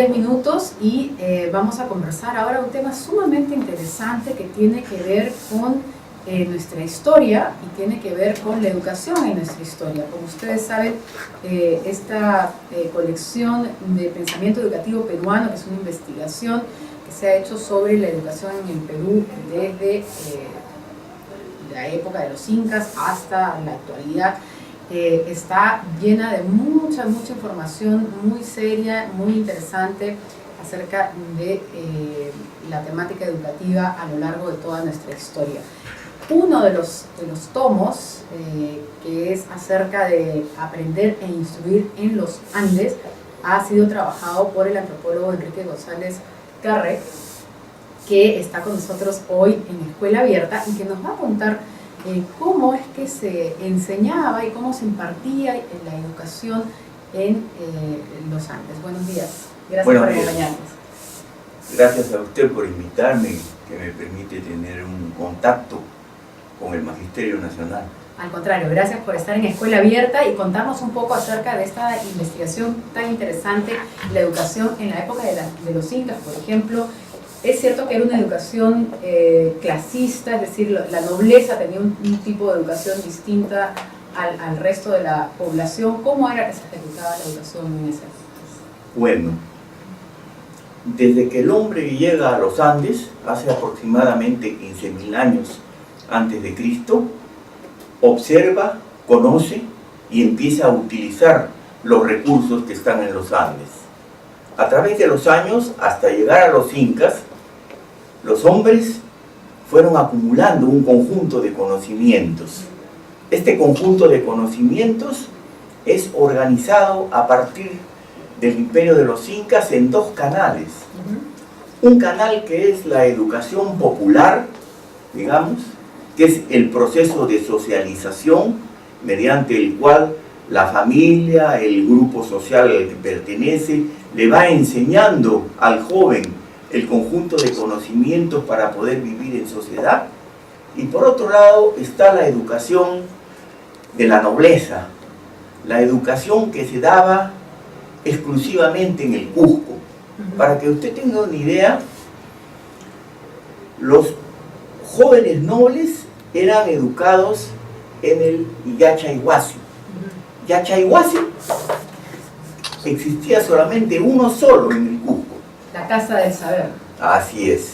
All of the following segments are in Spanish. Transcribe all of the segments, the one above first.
10 minutos y vamos a conversar ahora un tema sumamente interesante que tiene que ver con nuestra historia y tiene que ver con la educación en nuestra historia. Como ustedes saben, esta colección de pensamiento educativo peruano, que es una investigación que se ha hecho sobre la educación en el Perú desde la época de los incas hasta la actualidad, está llena de mucha información muy seria, muy interesante acerca de la temática educativa a lo largo de toda nuestra historia. Uno de los tomos, que es acerca de aprender e instruir en los Andes, ha sido trabajado por el antropólogo Enrique González Carre, que está con nosotros hoy en Escuela Abierta y que nos va a contar cómo es que se enseñaba y cómo se impartía la educación en los Andes. Buenos días. Gracias por acompañarnos. Gracias a usted por invitarme, que me permite tener un contacto con el Magisterio Nacional. Al contrario, gracias por estar en Escuela Abierta y contarnos un poco acerca de esta investigación tan interesante, la educación en la época de los incas, por ejemplo. Es cierto que era una educación clasista, es decir, la nobleza tenía un tipo de educación distinta al resto de la población. ¿Cómo era que se ejecutaba la educación en ese época? Bueno, desde que el hombre llega a los Andes, hace aproximadamente 15.000 años antes de Cristo, observa, conoce y empieza a utilizar los recursos que están en los Andes. A través de los años, hasta llegar a los incas, los hombres fueron acumulando un conjunto de conocimientos. Este conjunto de conocimientos es organizado a partir del imperio de los incas en dos canales. Un canal que es la educación popular, digamos, que es el proceso de socialización mediante el cual la familia, el grupo social al que pertenece, le va enseñando al joven el conjunto de conocimientos para poder vivir en sociedad. Y por otro lado está la educación de la nobleza, la educación que se daba exclusivamente en el Cusco. Para que usted tenga una idea, los jóvenes nobles eran educados en el Yachaywasi. Yachaywasi existía solamente uno solo en el Cusco. La Casa del Saber. Así es.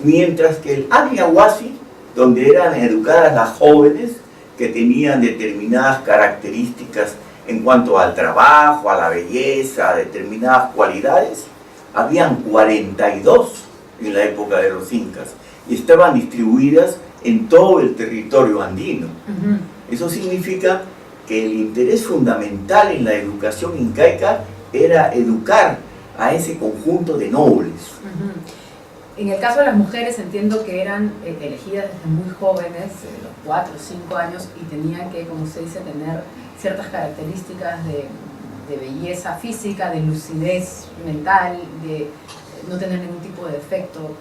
Mientras que el Agriahuasi, donde eran educadas las jóvenes que tenían determinadas características en cuanto al trabajo, a la belleza, a determinadas cualidades, habían 42 en la época de los incas y estaban distribuidas en todo el territorio andino. Eso significa que el interés fundamental en la educación incaica era educar a ese conjunto de nobles. En el caso de las mujeres entiendo que eran elegidas desde muy jóvenes, los 4 o 5 años, y tenían que, como usted dice, tener ciertas características de belleza física, de lucidez mental, de no tener ningún tipo de defecto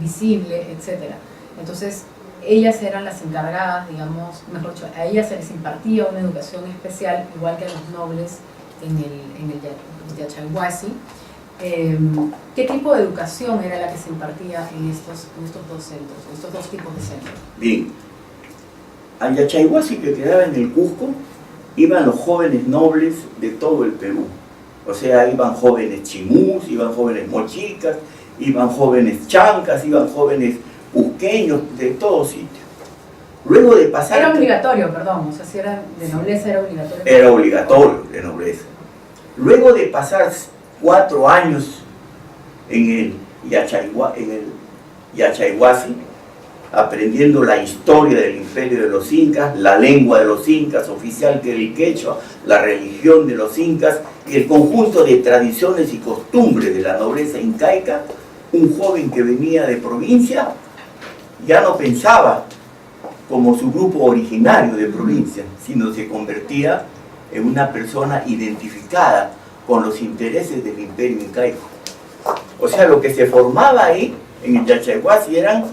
visible, etc. Entonces, ellas eran las encargadas, digamos, mejor dicho, a ellas se les impartía una educación especial, igual que a los nobles en el Yachaywasi. ¿Qué tipo de educación era la que se impartía en estos dos centros, en estos dos tipos de centros? Bien, al Yachaywasi, que quedaba en el Cusco, iban los jóvenes nobles de todo el Perú. O sea, iban jóvenes chimús, iban jóvenes mochicas, iban jóvenes chancas, iban jóvenes cusqueños, de todo sitio. Luego de pasar... Era obligatorio, perdón, o sea, si era de nobleza era obligatorio. Era obligatorio de nobleza. Luego de pasar 4 años en el Yachaywasi, aprendiendo la historia del imperio de los incas, la lengua de los incas oficial que era el quechua, la religión de los incas y el conjunto de tradiciones y costumbres de la nobleza incaica, un joven que venía de provincia ya no pensaba como su grupo originario de provincia, sino se convertía en una persona identificada con los intereses del imperio incaico. O sea, lo que se formaba ahí en el Yachaywasi eran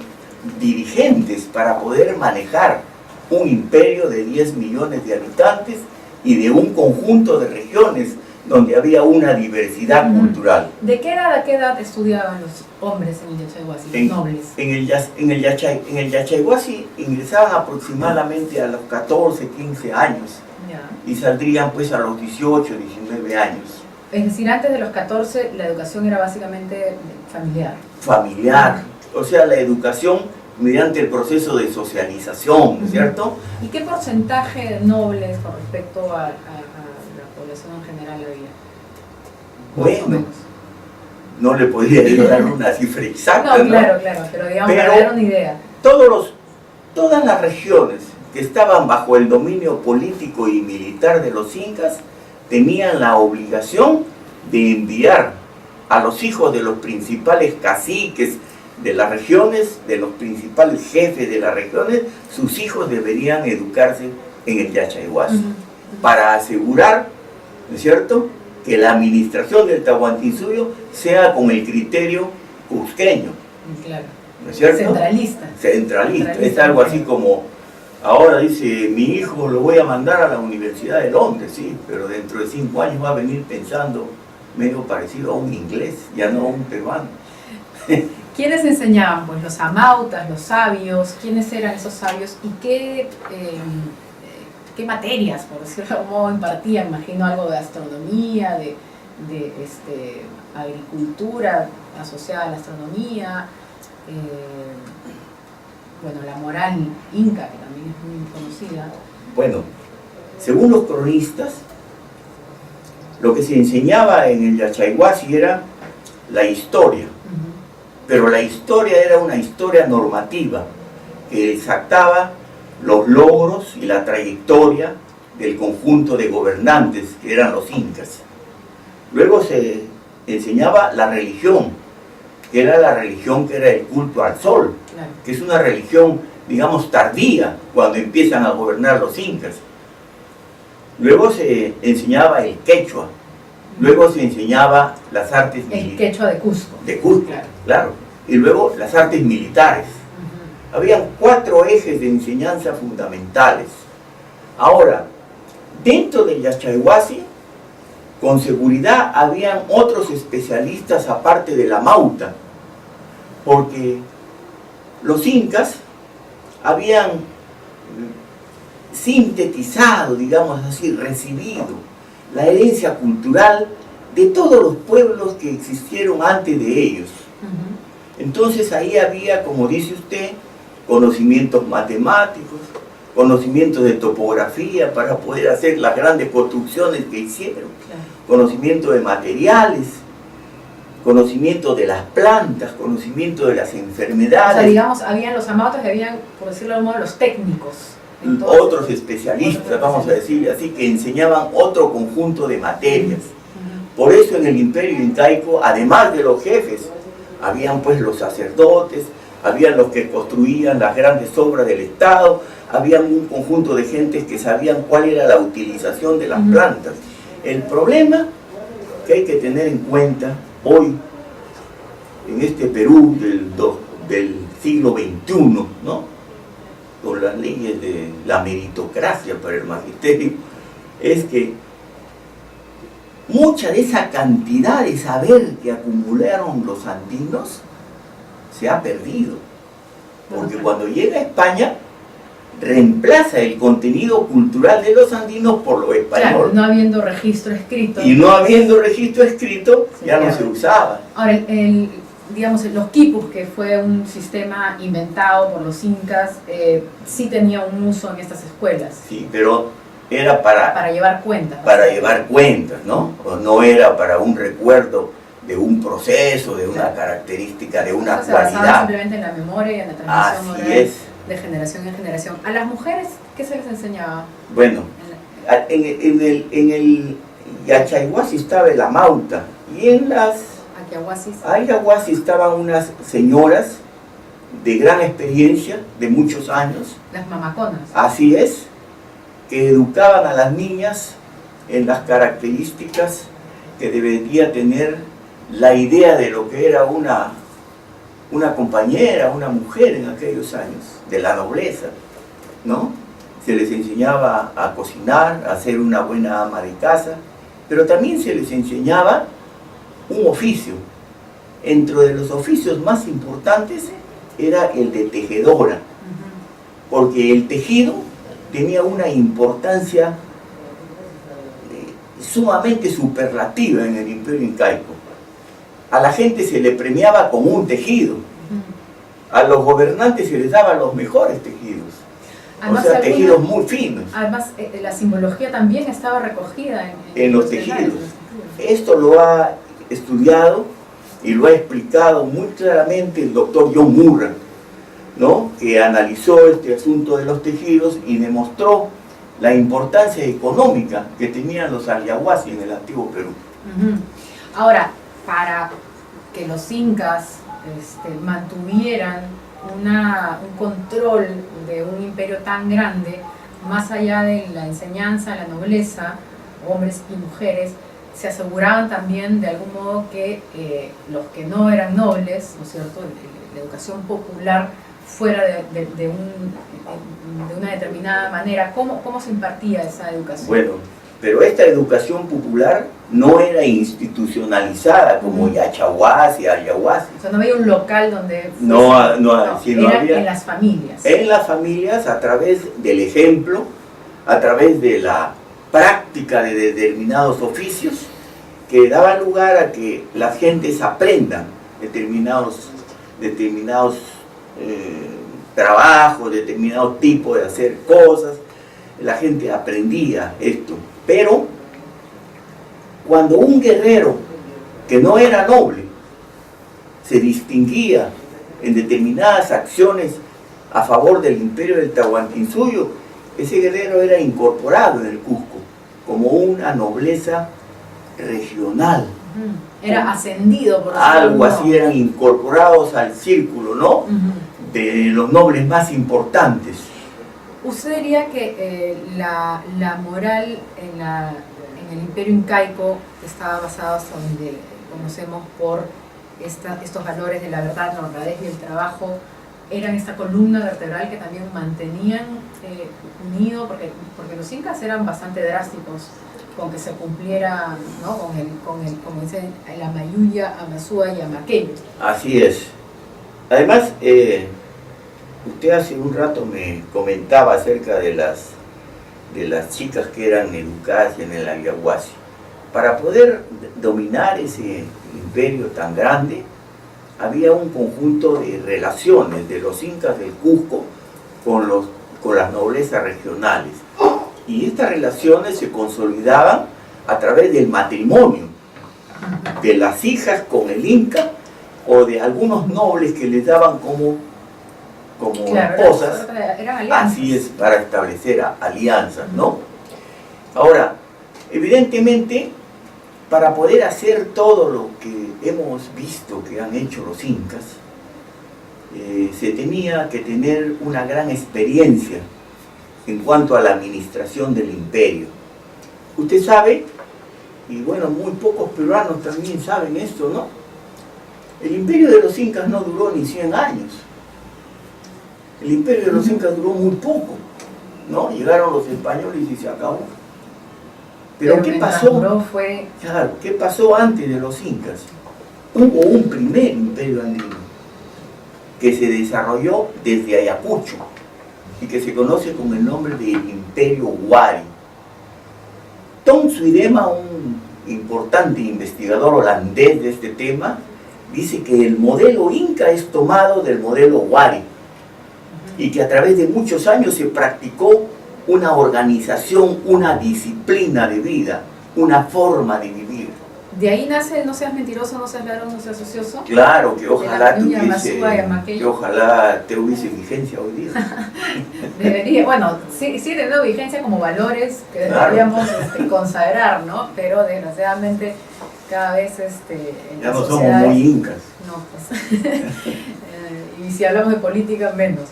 dirigentes para poder manejar un imperio de 10 millones de habitantes y de un conjunto de regiones donde había una diversidad cultural. ¿De qué edad a qué edad estudiaban los hombres en el Yachaywasi, los nobles? En el Yachaywasi ingresaban aproximadamente a los 14, 15 años Ya. y saldrían pues a los 18, 19 años. Es decir, antes de los 14 la educación era básicamente familiar. Familiar, o sea, la educación mediante el proceso de socialización, ¿no es cierto? ¿Y qué porcentaje de nobles con respecto a la población en general había? Más o Bueno, menos. no le podría yo dar una cifra exacta, No, ¿no? claro, pero digamos, Pero- para dar una idea. Todas las regiones que estaban bajo el dominio político y militar de los incas tenían la obligación de enviar a los hijos de los principales caciques de las regiones, de los principales jefes de las regiones, sus hijos deberían educarse en el Yachaywasi, para asegurar, ¿no es cierto?, que la administración del Tahuantinsuyo sea con el criterio cusqueño, Claro. ¿no es cierto? Centralista. Centralista. Es algo así como, ahora dice, mi hijo lo voy a mandar a la Universidad de Londres, sí, pero dentro de 5 años va a venir pensando medio parecido a un inglés, ya no a un peruano. ¿Quiénes enseñaban? Pues los amautas, los sabios. ¿Quiénes eran esos sabios? ¿Y qué materias, por decirlo de algún modo, impartían? Imagino algo de astronomía, de agricultura asociada a la astronomía. Bueno, la moral inca, que también es muy conocida. Bueno, según los cronistas, lo que se enseñaba en el Yachaywasi era la historia, pero la historia era una historia normativa que exaltaba los logros y la trayectoria del conjunto de gobernantes que eran los incas. Luego se enseñaba la religión, que era la religión que era el culto al sol, Claro. que es una religión, digamos, tardía, cuando empiezan a gobernar los incas. Luego se enseñaba el quechua, luego se enseñaba las artes El militares. quechua de Cusco. De Cusco, Claro. claro. Y luego las artes militares. Habían 4 ejes de enseñanza fundamentales. Ahora, dentro del Yachaywasi, con seguridad habían otros especialistas aparte de la Mauta, porque los incas habían sintetizado, digamos así, recibido la herencia cultural de todos los pueblos que existieron antes de ellos. Entonces ahí había, como dice usted, conocimientos matemáticos, conocimientos de topografía para poder hacer las grandes construcciones que hicieron, Claro. conocimiento de materiales, conocimiento de las plantas, conocimiento de las O sea, enfermedades, digamos, habían los amautas y habían, por decirlo de algún modo, los técnicos. Entonces, otros especialistas, vamos a decir así, que enseñaban otro conjunto de materias. Por eso en el imperio incaico, además de los jefes, habían pues los sacerdotes, habían los que construían las grandes obras del Estado, habían un conjunto de gentes que sabían cuál era la utilización de las plantas. El problema que hay que tener en cuenta hoy, en este Perú del siglo XXI, ¿no?, con las leyes de la meritocracia para el magisterio, es que mucha de esa cantidad de saber que acumularon los andinos se ha perdido, porque cuando llega a España reemplaza el contenido cultural de los andinos por lo español. Claro, no habiendo registro escrito. Y no habiendo registro escrito, ya no claro. se usaba. Ahora, digamos, los quipus, que fue un sistema inventado por los incas, sí tenía un uso en estas escuelas. Sí, pero era para Llevar cuentas. llevar cuentas, ¿no? O no era para un recuerdo de un proceso, de una característica, de una Se basaba cualidad. simplemente en la memoria y en la transmisión Así oral es. de generación en generación. ¿A las mujeres qué se les enseñaba? Bueno, en el Yachaywasi estaba el Amauta, y en las Ayahuasis. Ayahuasi estaban unas señoras de gran experiencia, de muchos años, Las mamaconas. así es, que educaban a las niñas en las características que debería tener la idea de lo que era una compañera, una mujer en aquellos años, de la nobleza, ¿no? Se les enseñaba a cocinar, a ser una buena ama de casa, pero también se les enseñaba un oficio. Entre de los oficios más importantes era el de tejedora, porque el tejido tenía una importancia sumamente superlativa en el Imperio Incaico. A la gente se le premiaba con un tejido, a los gobernantes se les daba los mejores tejidos, además, o sea, tejidos muy finos. Además, la simbología también estaba recogida en los tejidos. Esto lo ha estudiado y lo ha explicado muy claramente el doctor John Murray, ¿no? Que analizó este asunto de los tejidos y demostró la importancia económica que tenían los ayahuasí en el antiguo Perú. Ahora, para que los incas mantuvieran un control de un imperio tan grande, más allá de la enseñanza, la nobleza, hombres y mujeres, se aseguraban también de algún modo que los que no eran nobles, ¿no es cierto?, la educación popular fuera de una determinada manera. ¿Cómo se impartía esa educación? Bueno, pero esta educación popular no era institucionalizada como Yachahuasi, Ayahuasí. O sea, no había un local donde... sino era había en las familias. En las familias, a través del ejemplo, a través de la práctica de determinados oficios que daban lugar a que las gentes aprendan determinados trabajos, determinado tipo de hacer cosas. La gente aprendía esto, pero cuando un guerrero que no era noble se distinguía en determinadas acciones a favor del imperio del Tahuantinsuyo, ese guerrero era incorporado en el Cusco como una nobleza regional. Era ascendido, por algo así, eran incorporados al círculo, ¿no? De los nobles más importantes. ¿Usted diría que la moral en el imperio incaico estaba basada, hasta donde conocemos, por estos valores de la verdad, la honradez y el trabajo, eran esta columna vertebral que también mantenían unido, porque los incas eran bastante drásticos con que se cumpliera, ¿no?, como dicen, el Amayuya, Amasúa y Amaqueño? Así es. Además, usted hace un rato me comentaba acerca de las chicas que eran educadas en el Ayahuasí. Para poder dominar ese imperio tan grande, había un conjunto de relaciones de los incas del Cusco con las noblezas regionales. Y estas relaciones se consolidaban a través del matrimonio de las hijas con el inca, o de algunos nobles que les daban como esposas. Eran alianzas. Así es, para establecer alianzas, ¿no? Ahora, evidentemente, para poder hacer todo lo que hemos visto que han hecho los incas, se tenía que tener una gran experiencia en cuanto a la administración del imperio. Usted sabe, y bueno, muy pocos peruanos también saben esto, ¿no? El imperio de los incas no duró ni 100 años. El imperio de los incas duró muy poco, ¿no? Llegaron los españoles y se acabó. Pero ¿qué pasó? Claro, ¿qué pasó antes de los incas? Hubo un primer imperio andino que se desarrolló desde Ayacucho y que se conoce con el nombre de Imperio Huari. Tom Suidema, un importante investigador holandés de este tema, dice que el modelo inca es tomado del modelo Huari y que a través de muchos años se practicó una organización, una disciplina de vida, una forma de vivir. ¿De ahí nace el no seas mentiroso, no seas ladrón, no seas ocioso? Claro, que ojalá te hubiese vigencia hoy día. Debería, bueno, sí teniendo vigencia como valores que deberíamos consagrar, ¿no? Pero desgraciadamente cada vez ya no somos muy incas. No, pues. Y si hablamos de política, menos.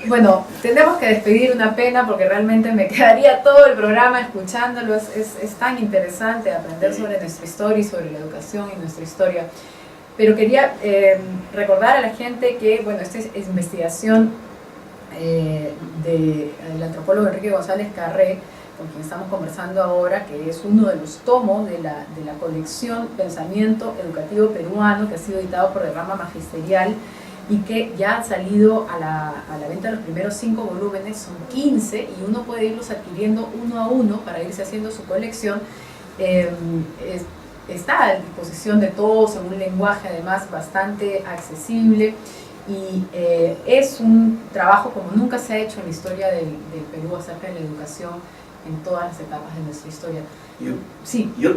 Bueno, tenemos que despedir, una pena, porque realmente me quedaría todo el programa escuchándolo. Es tan interesante aprender sobre nuestra historia y sobre la educación y nuestra historia. Pero quería recordar a la gente que, bueno, esta es investigación del antropólogo Enrique González Carré, con quien estamos conversando ahora, que es uno de los tomos de la colección Pensamiento Educativo Peruano, que ha sido editado por Derrama Magisterial y que ya ha salido a la venta los primeros 5 volúmenes, son 15, y uno puede irlos adquiriendo uno a uno para irse haciendo su colección. Está a disposición de todos en un lenguaje además bastante accesible, y es un trabajo como nunca se ha hecho en la historia del Perú acerca de la educación en todas las etapas de nuestra historia. Yo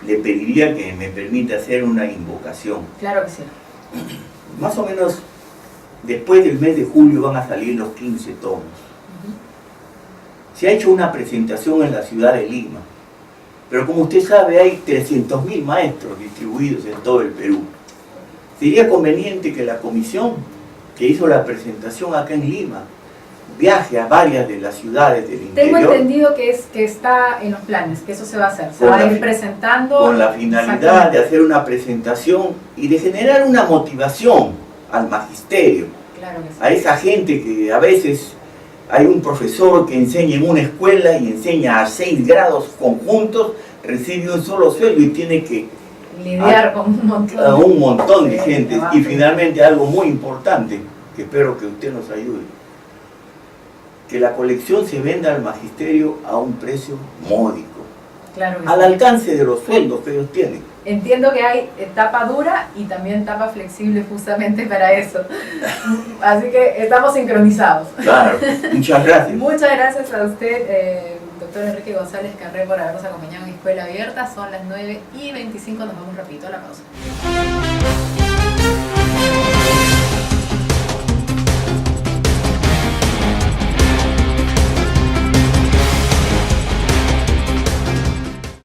le pediría que me permita hacer una invocación. Claro que sí. Más o menos después del mes de julio van a salir los 15 tomos. Se ha hecho una presentación en la ciudad de Lima, pero como usted sabe hay 300.000 maestros distribuidos en todo el Perú. Sería conveniente que la comisión que hizo la presentación acá en Lima viaje a varias de las ciudades del interior. Tengo entendido que está en los planes, que eso se va a hacer, se va a ir presentando. Con la finalidad de hacer una presentación y de generar una motivación al magisterio, claro que sí, a esa gente que a veces hay un profesor que enseña en una escuela y enseña a 6 grados conjuntos, recibe un solo sueldo y tiene que lidiar con un montón de gente. Y finalmente algo muy importante, que espero que usted nos ayude, que la colección se venda al magisterio a un precio módico, claro que al sí, alcance de los sueldos que ellos tienen. Entiendo que hay etapa dura y también etapa flexible justamente para eso. Así que estamos sincronizados. Claro, muchas gracias. Muchas gracias a usted, doctor Enrique González Carré, por habernos acompañado en Escuela Abierta. Son las 9:25, nos vamos rapidito a la pausa.